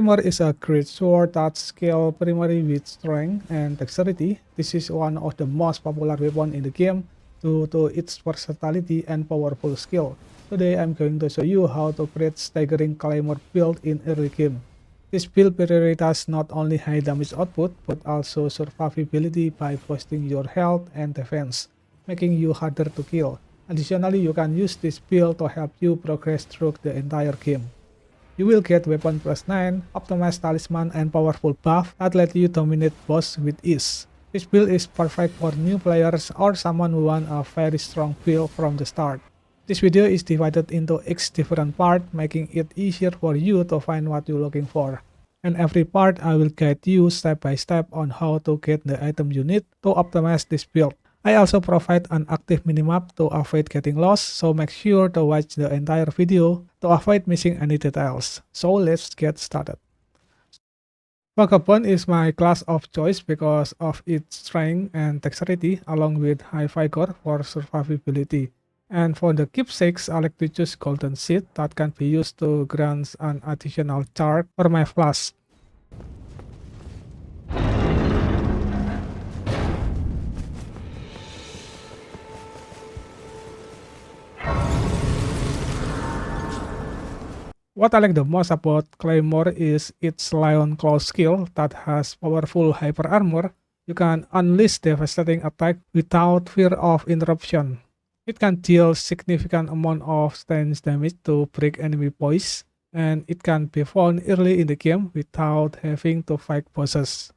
Claymore is a great sword that scales primarily with strength and dexterity. This is one of the most popular weapons in the game due to its versatility and powerful skill. Today I'm going to show you how to create Staggering Claymore build in early game. This build prioritizes not only high damage output but also survivability by boosting your health and defense, making you harder to kill. Additionally, you can use this build to help you progress through the entire game. You will get weapon plus 9, optimized talisman, and powerful buff that let you dominate boss with ease. This build is perfect for new players or someone who wants a very strong build from the start. This video is divided into 6 different parts, making it easier for you to find what you're looking for. In every part, I will guide you step by step on how to get the item you need to optimize this build. I also provide an active minimap to avoid getting lost, so make sure to watch the entire video to avoid missing any details. So let's get started. Vagabond is my class of choice because of its strength and dexterity along with high vigor for survivability. And for the keepsakes, I like to choose Golden Seed that can be used to grant an additional charge for my flask. What I like the most about Claymore is its Lion Claw skill that has powerful hyper armor. You can unleash devastating attack without fear of interruption. It can deal significant amount of stance damage to break enemy poise, and it can be found early in the game without having to fight bosses.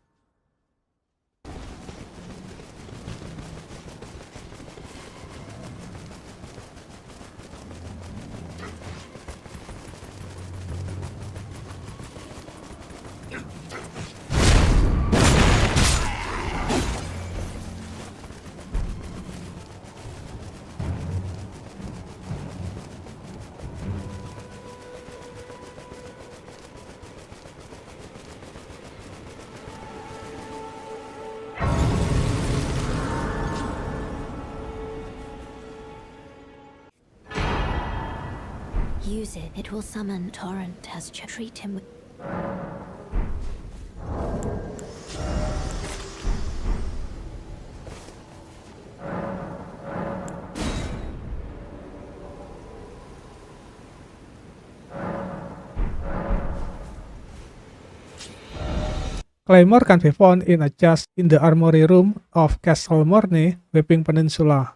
Use it. It will summon Torrent as treat him with... Claymore can be found in a chest in the armory room of Castle Morne, Weeping Peninsula.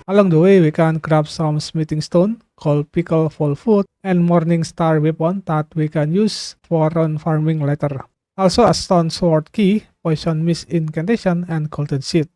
Along the way, we can grab some smithing stone, Gold-Pickled full food, and Morning Star weapon that we can use for run farming later. Also a Stonesword Key, Poison Mist incantation, and Golden Seed.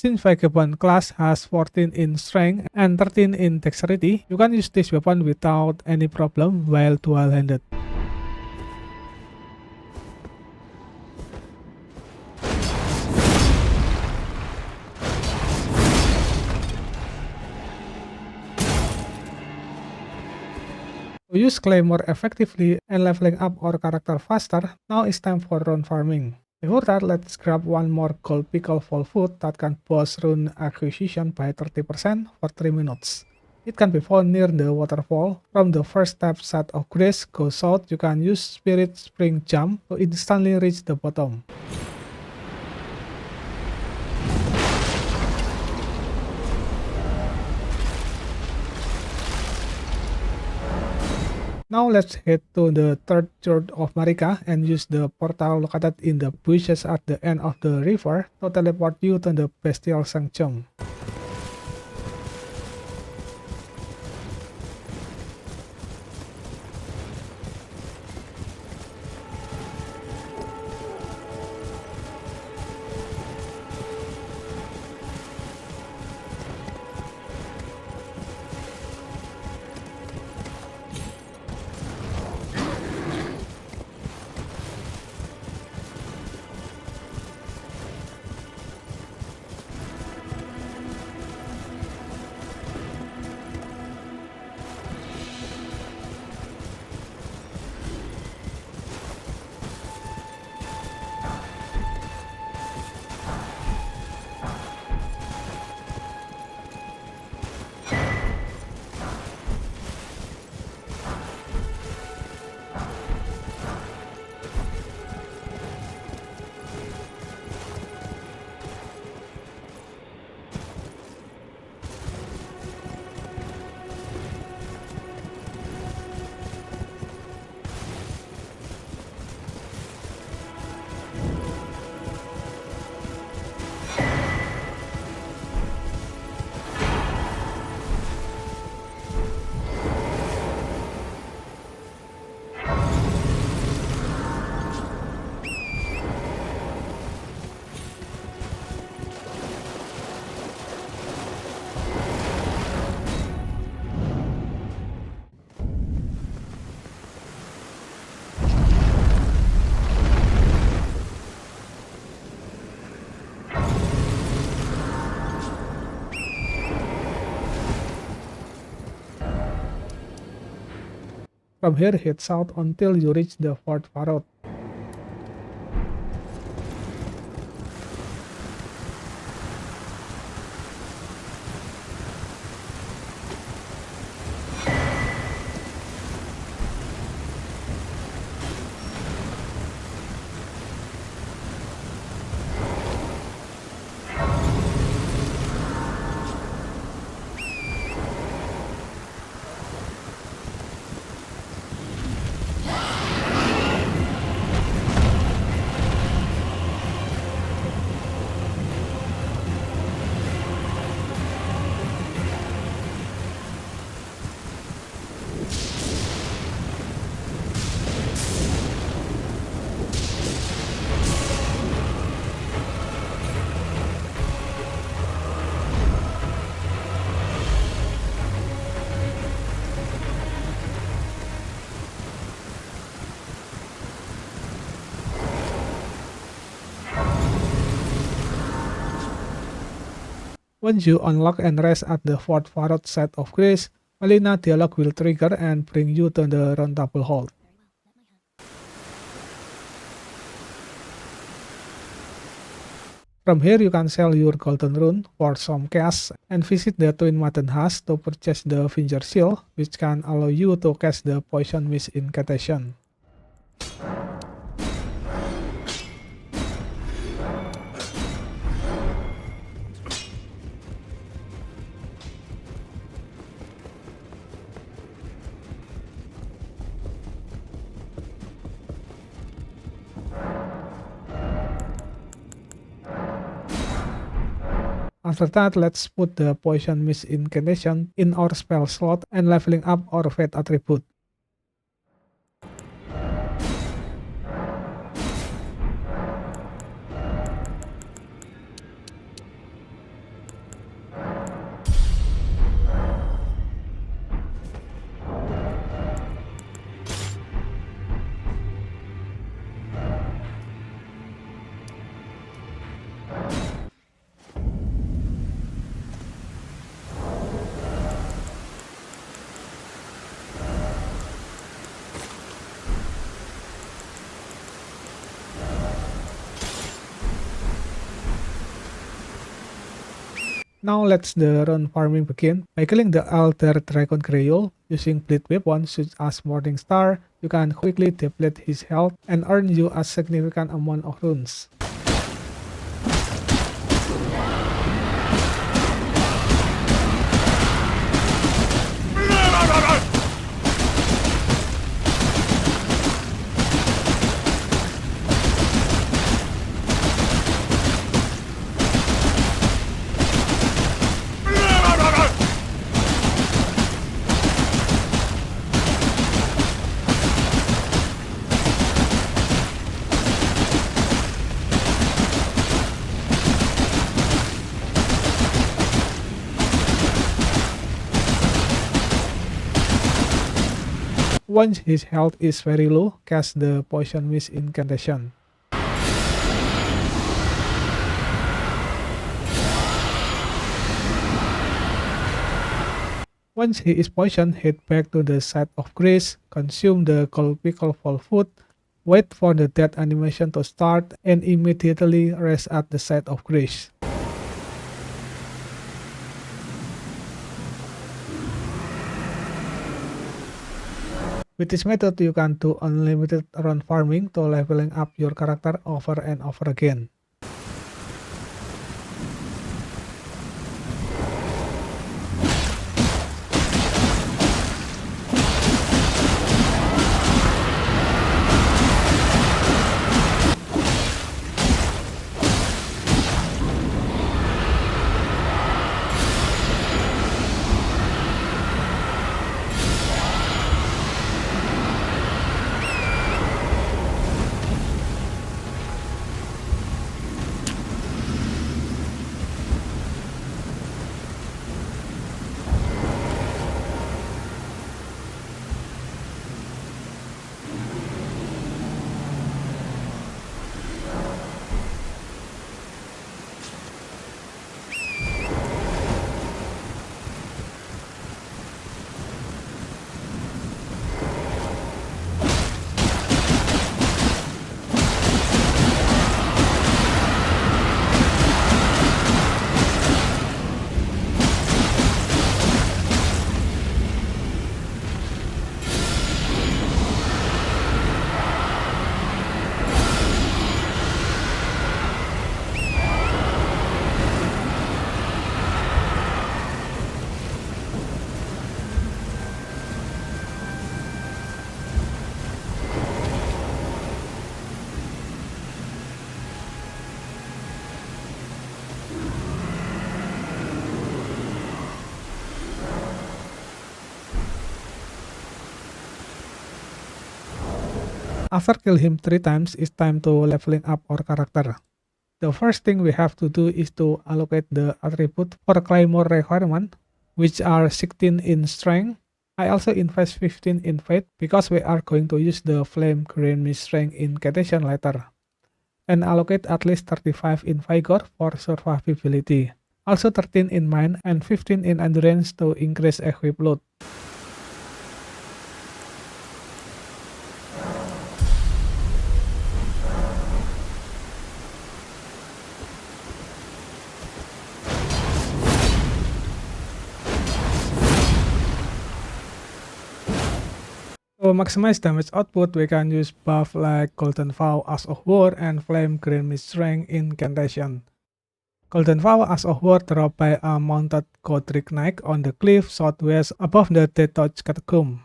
Since Vagabond class has 14 in Strength and 13 in Dexterity, you can use this weapon without any problem while dual-handed. To use Claymore effectively and leveling up our character faster, now it's time for rune farming. Before that, let's grab one more Gold-Pickled Fowl food that can boost rune acquisition by 30% for 3 minutes. It can be found near the waterfall. From the first step set of grace go south, you can use Spirit Spring Jump to instantly reach the bottom. Now let's head to the third church of Marika and use the portal located in the bushes at the end of the river to teleport you to the bestial sanctum. From here, head south until you reach the fourth Farod. Once you unlock and rest at the fourth Farod set of grace, Melina dialogue will trigger and bring you to the round table hall. From here you can sell your golden rune for some cash and visit the Twin Mountain House to purchase the Finger Shield, which can allow you to cast the Poison Mist incantation. After that, let's put the Poison Mist incantation in our spell slot and leveling up our Fate attribute. Now let's the run farming begin. By killing the Elder Dragon Greyoll using bleed weapons such as Morning Star, you can quickly deplete his health and earn you a significant amount of runes. Once his health is very low, cast the Poison Mist incantation. Once he is poisoned, head back to the site of grace, consume the Gold-Pickled food, wait for the death animation to start, and immediately rest at the site of grace. With this method, you can do unlimited run farming to leveling up your character over and over again. After kill him 3 times, it's time to leveling up our character. The first thing we have to do is to allocate the attribute for Claymore requirement, which are 16 in Strength. I also invest 15 in Faith because we are going to use the Flame Green Mist Strength incantation later. And allocate at least 35 in Vigor for survivability. Also 13 in Mind and 15 in Endurance to increase equip load. To maximize damage output, we can use buff like Golden Fowl Axe of War and Flame Green Mist Strength incantation. Golden Fowl Axe of War dropped by a mounted Godrick Knight on the cliff southwest above the Death Touch Catacomb.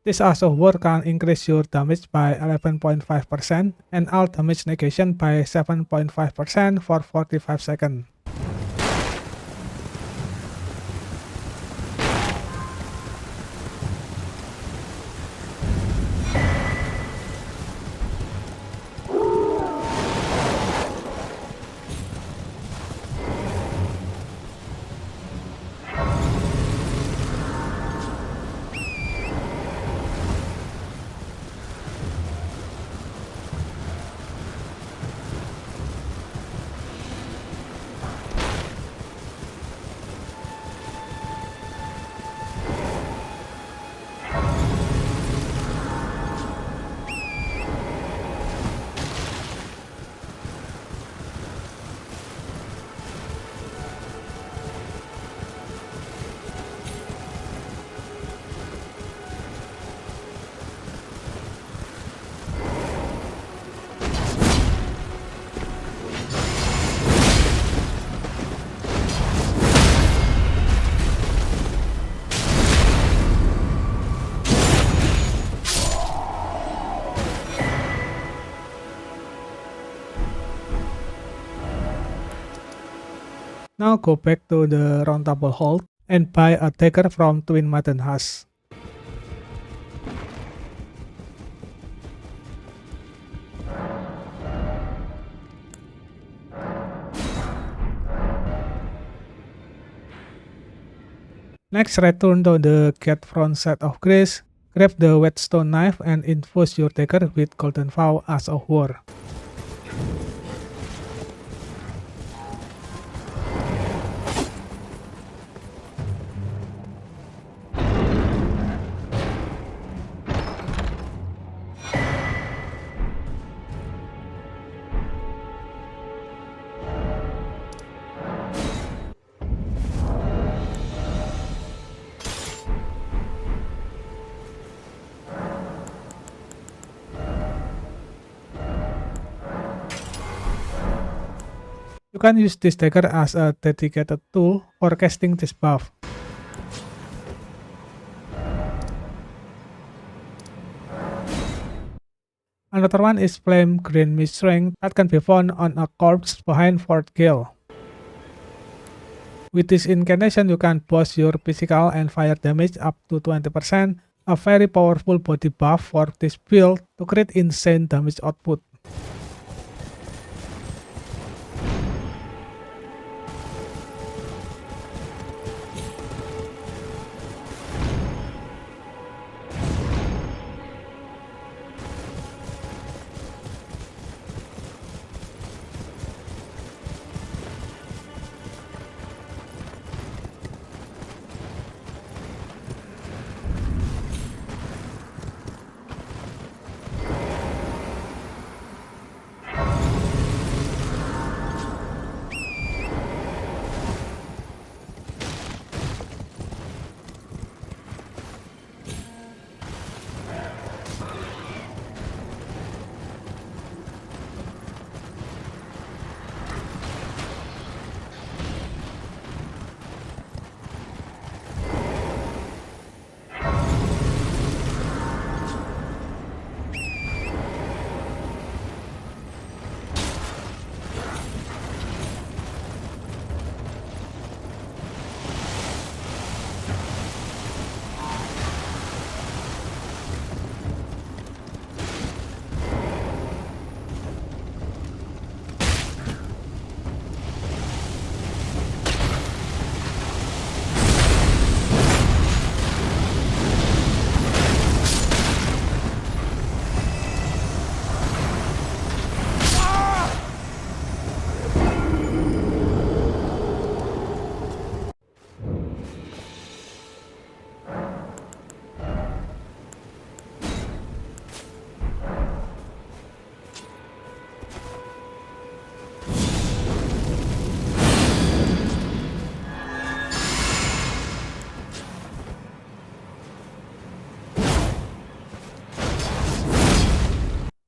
This Axe of War can increase your damage by 11.5% and all damage negation by 7.5% for 45 seconds. Now go back to the round table hold and buy a dagger from Twin Maiden Husk. Next, return to the gate front side of Grace, grab the Whetstone Knife and infuse your dagger with Golden Fowl as a war. You can use this dagger as a dedicated tool for casting this buff. Another one is Flame Green Mist Strength that can be found on a corpse behind Fort Gale. With this incantation, you can boost your physical and fire damage up to 20%, a very powerful body buff for this build to create insane damage output.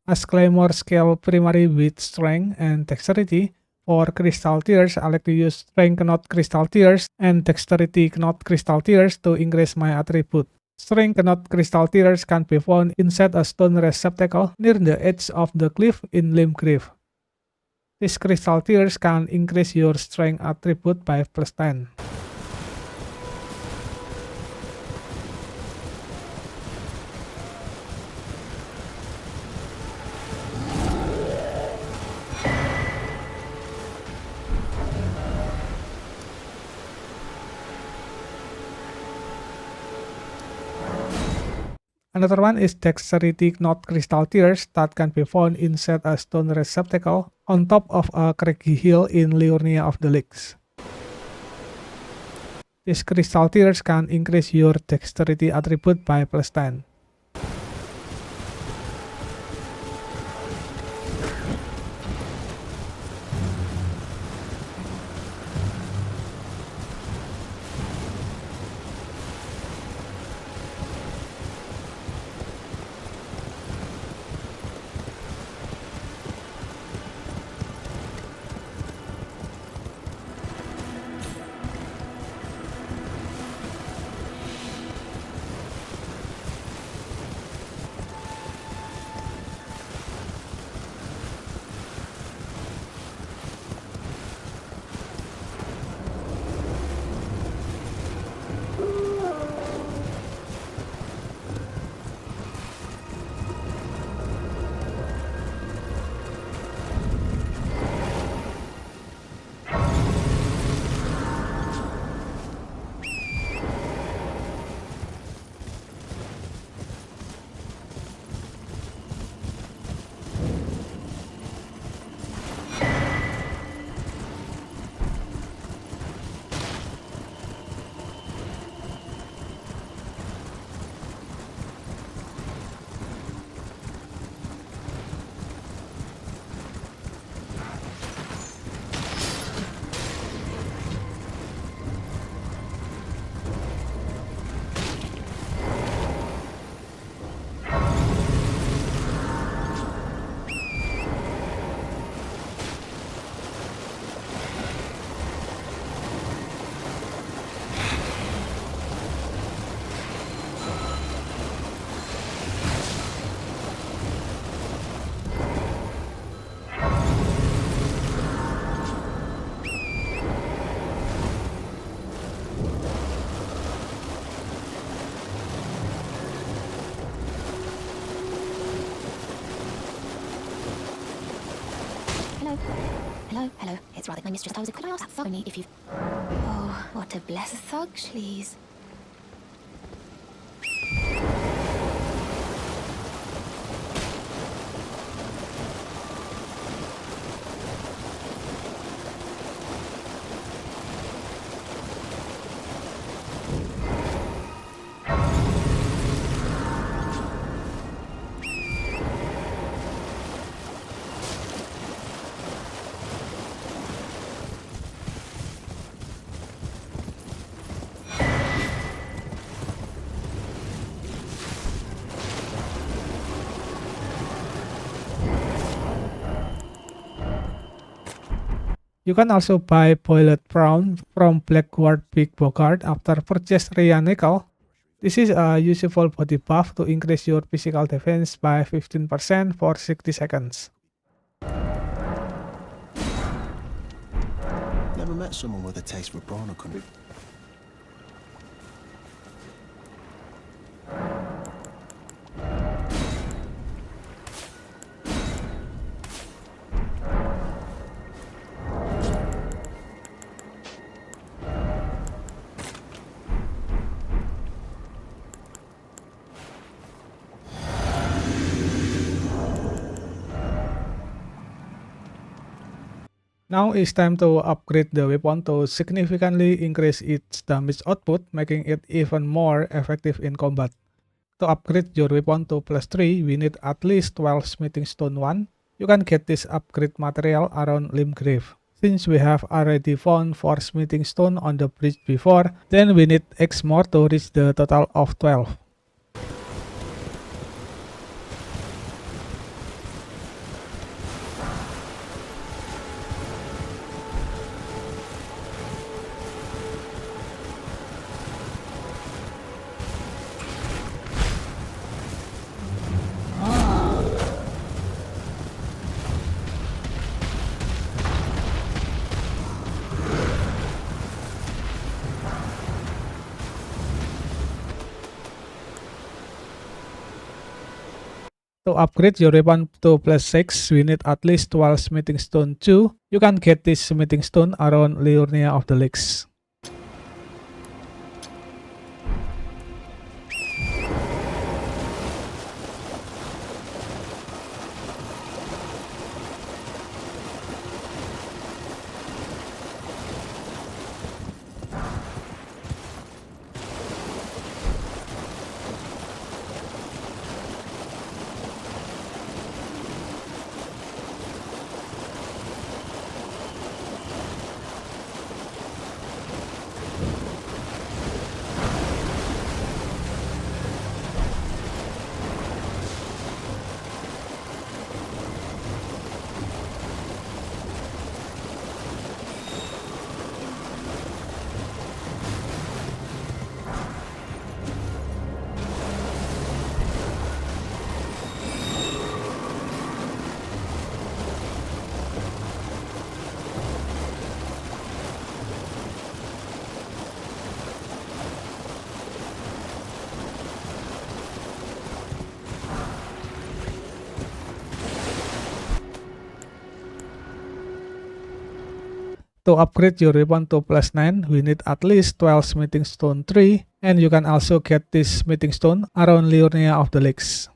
As Claymore scale primary with Strength and Dexterity, for Crystal Tears I like to use Strength-Knot Crystal Tears and Dexterity-Knot Crystal Tears to increase my attribute. Strength-Knot Crystal Tears can be found inside a stone receptacle near the edge of the cliff in Limgrave. These Crystal Tears can increase your Strength attribute by +10. Another one is Dexterity-Knot Crystal Tears that can be found inside a stone receptacle on top of a craggy hill in Liurnia of the Lakes. These Crystal Tears can increase your Dexterity attribute by +10. Hello, hello. It's rather my mistress. Could I ask that thug only if you... Oh, what a blessed thug, please. You can also buy boiled prawn from Blackward Big Bogart after purchase Rhea Nickel. This is a useful body buff to increase your physical defense by 15% for 60 seconds. Never met someone with a taste for prawn or country. Now it's time to upgrade the weapon to significantly increase its damage output, making it even more effective in combat. To upgrade your weapon to +3, we need at least 12 smithing stone 1. You can get this upgrade material around Limgrave. Since we have already found 4 smithing stone on the bridge before, then we need X more to reach the total of 12. To upgrade your weapon to +6, we need at least 12 smithing stone 2. You can get this smithing stone around Liurnia of the Lakes. To upgrade your weapon to +9, we need at least 12 smithing stone 3, and you can also get this smithing stone around Liurnia of the Lakes.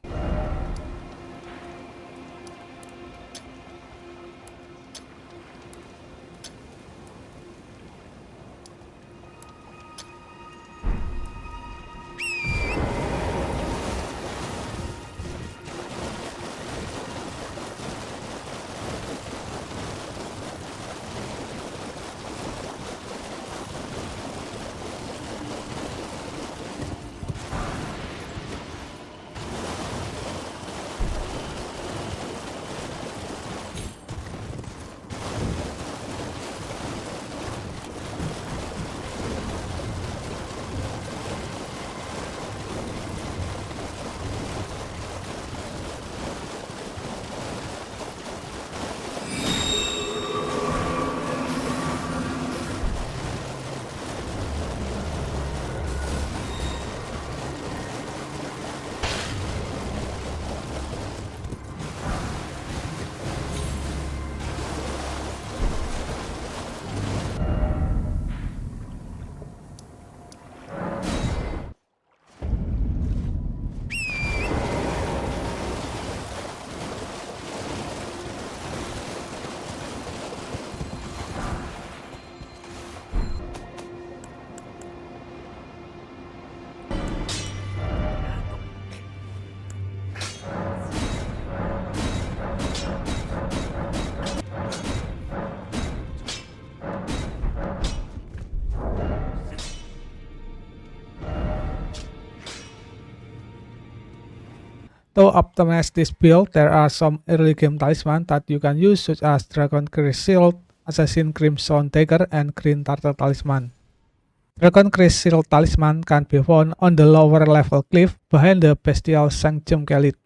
To optimize this build, there are some early game talismans that you can use, such as Dragoncrest Shield, Assassin Crimson Dagger, and Green Turtle Talisman. Dragoncrest Shield Talisman can be found on the lower level cliff behind the Bestial Sanctum Elite.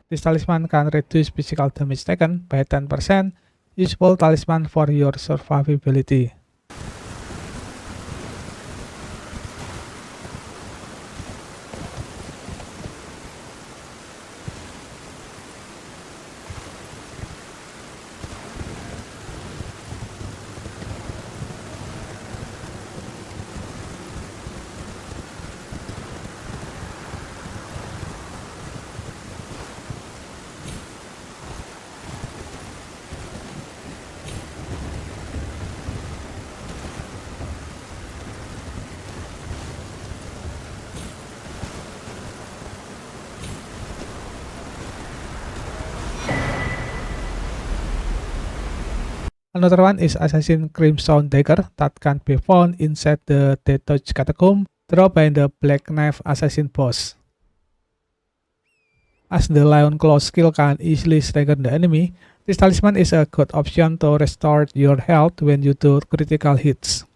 This talisman can reduce physical damage taken by 10%, useful talisman for your survivability. Another one is Assassin Crimson Dagger that can be found inside the Detached Catacomb, dropped by the Black Knife Assassin boss. As the Lion Claw skill can easily stagger the enemy, this talisman is a good option to restore your health when you do critical hits.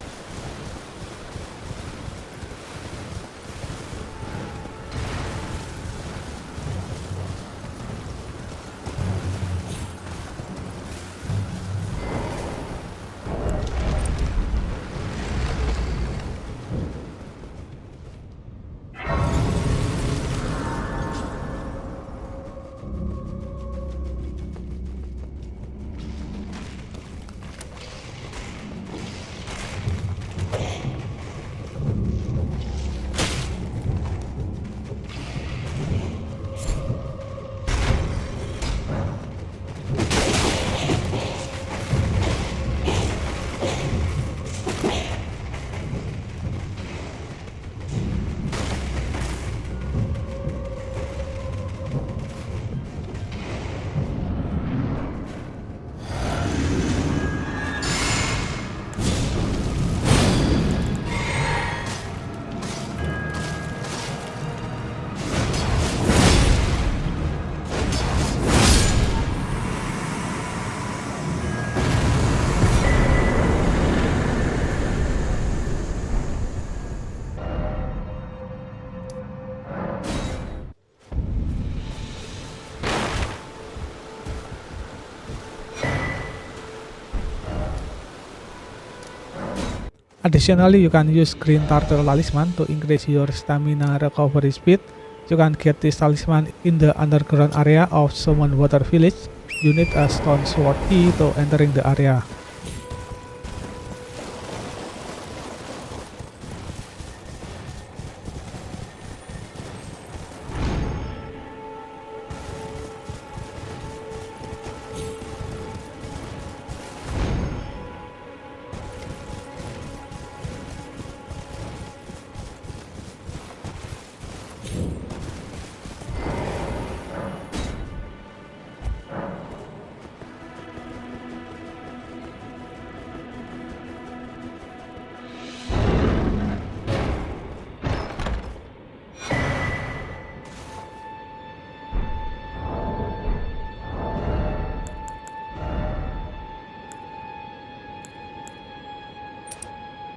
Additionally, you can use Green Turtle Talisman to increase your stamina recovery speed. You can get this talisman in the underground area of Summon Water Village. You need a Stonesword Key to entering the area.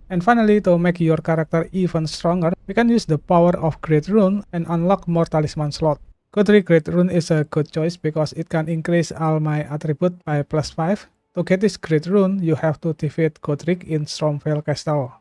And finally, to make your character even stronger, we can use the power of Great Rune and unlock more Talisman Slot. Godrick Great Rune is a good choice because it can increase all my attribute by +5. To get this Great Rune, you have to defeat Godrick in Stormveil Castle.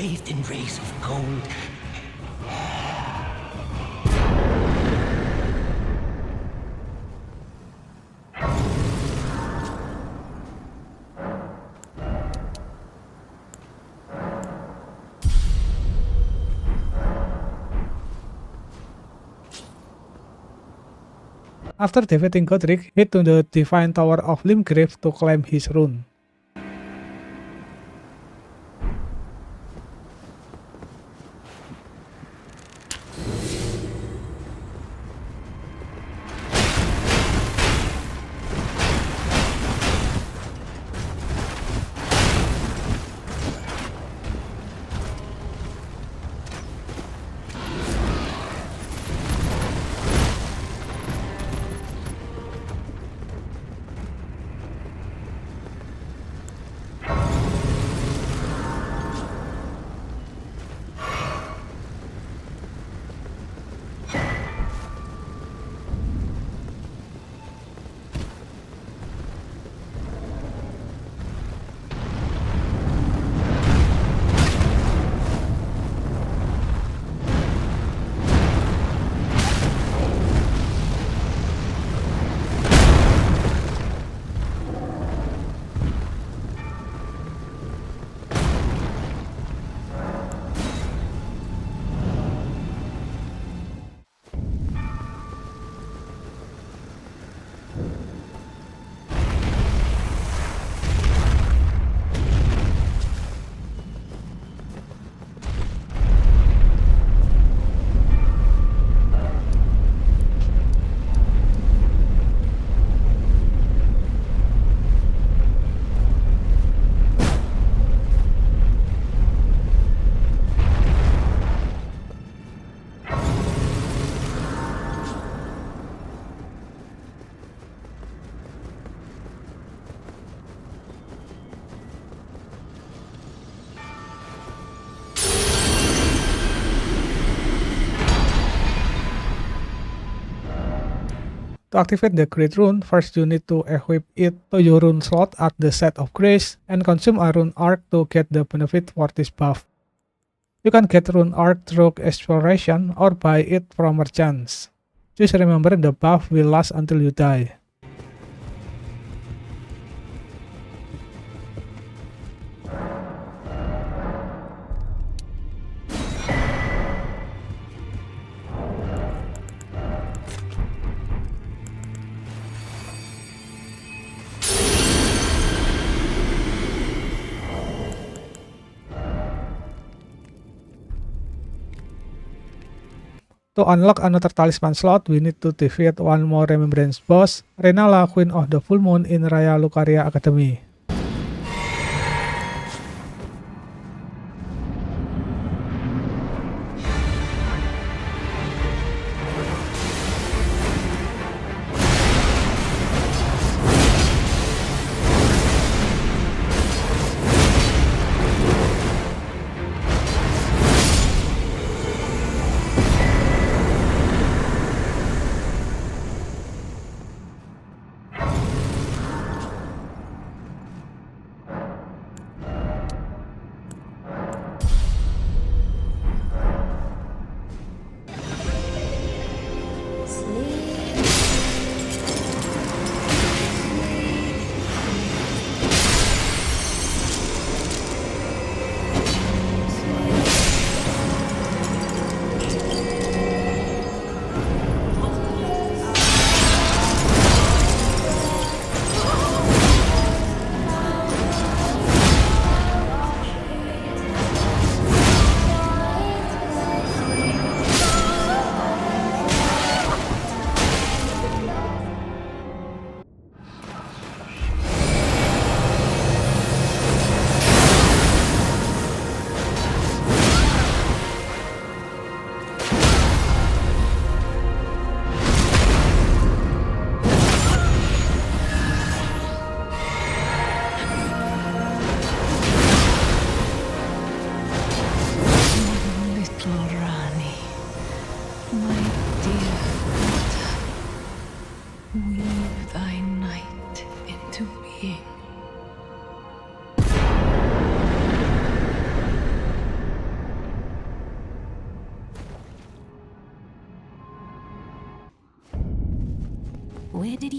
bathed in rays of gold. After defeating Godrick, head to the Divine Tower of Limgrave to claim his rune. To activate the Great Rune, first you need to equip it to your rune slot at the Set of Grace and consume a rune arc to get the benefit for this buff. You can get rune arc through exploration or buy it from merchants. Just remember the buff will last until you die. To unlock another Talisman Slot, we need to defeat one more Remembrance boss, Renala, Queen of the Full Moon in Raya Lucaria Academy.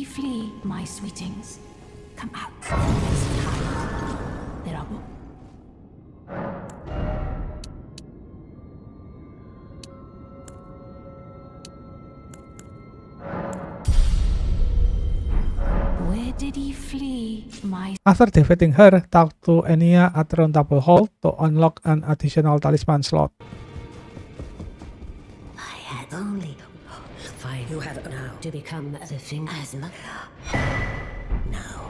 ye flee, my sweetings? Come out from this hide. There are Where did ye flee, my After defeating her, talk to Enya at Round Table Hall to unlock an additional Talisman Slot. I had only find you have now to become the thing as now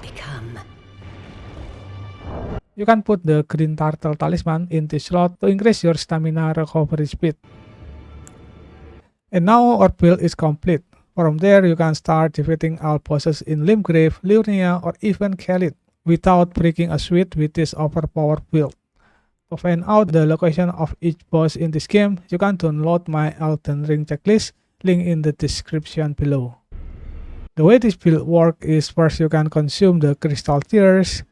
become. You can put the Green Turtle Talisman in this slot to increase your stamina recovery speed. And now our build is complete. From there, you can start defeating all bosses in Limgrave, Liurnia, or even Khalid without breaking a sweat with this overpowered build. To find out the location of each boss in this game, you can download my Elden Ring checklist, link in the description below. The way this build works is first you can consume the Crystal Tears,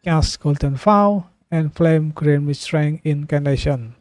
cast Golden Fowl, and Flame Green with Strength Incantation.